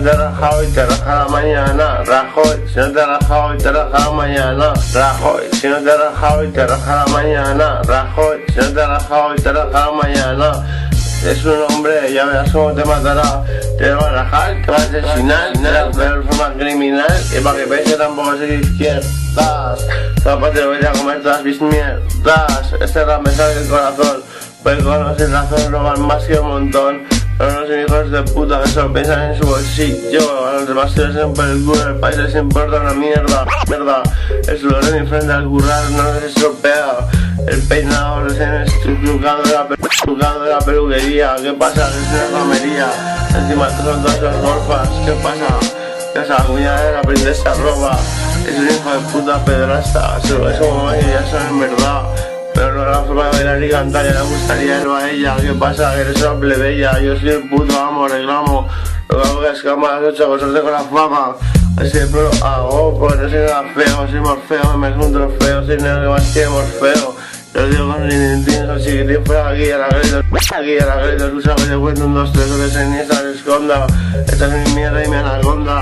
te raja hoy, te rajará mañana. Rajoy, si no te raja hoy, te rajará mañana. Rajoy, si no te raja hoy, te rajará mañana. Rajoy, si no te raja hoy, te rajará mañana. Es un hombre, ya verás cómo te matará. Te va a rajar, te va a asesinar, te va a hacer de forma criminal. Y para que veas que tampoco soy de izquierdas. Papá, te voy a comer todas mis mierdas. Este rap me sale del corazón, pues con los sin razón roban más que un montón. Son unos hijos de puta que solo piensan en su bolsillo. A los demás se les por el culo, el país les importa una mierda. El sudor de mi frente al currar no les estropea. El peinado recién estructurado de la peluquería. ¿Qué pasa? Es una romería. Encima son todas las golfas. ¿Qué pasa? Que esa cuñada de la princesa roba. Es un hijo de puta pedrasta. Solo es como que ya saben verdad. Pero no la forma de bailar y cantar, ya le gustaría verlo a ella. ¿Qué pasa? Que eres una plebeya. Yo soy el puto amo, reclamo. Lo que hago es que a las 8 con suerte con la fama. Así de pro hago, porque no soy nada feo, soy más feo, me es un trofeo, soy negro que más quiere Morfeo. Yo digo con Rintintín, soy chiquitín, fuera aquí a la grita, tú sabes, te cuento un 2, 3, que se ni se esconda. Esta es mi mierda y mi anaconda.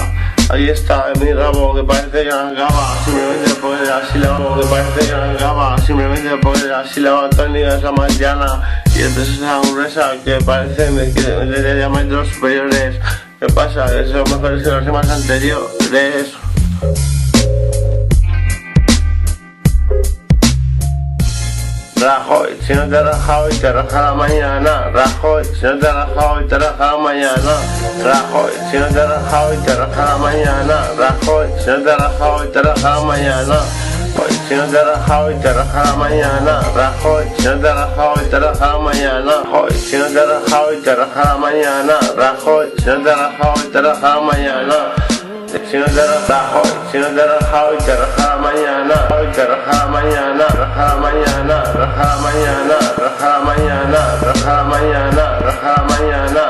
Ahí está mi rabo que parece que no acaba. Simplemente porque la sílaba que parece que no acaba. Simplemente porque la sílaba tónica es la más llana. Y entonces esa gruesa que parece de diámetros superiores. ¿Qué pasa? Que son mejores que los demás anteriores. Rajoy, si no te raja hoy, te rajará mañana. Rajoy, si no te raja hoy, te rajará mañana. Rajoy, si no te raja hoy, te rajará mañana. Rajoy, si no te raja hoy, te rajará mañana. Hoy, si no te raja hoy, te rajará mañana. Rajoy, si no te raja hoy, te rajará mañana. Hoy, si no te raja hoy, te rajará mañana. Rajoy, si no te raja hoy, te rajará mañana. Si no te raja hoy, si no te raja hoy, te rajará mañana. Hoy te rajará mañana, rajará mañana, rajará mañana, rajará mañana, rajará mañana, rajará mañana.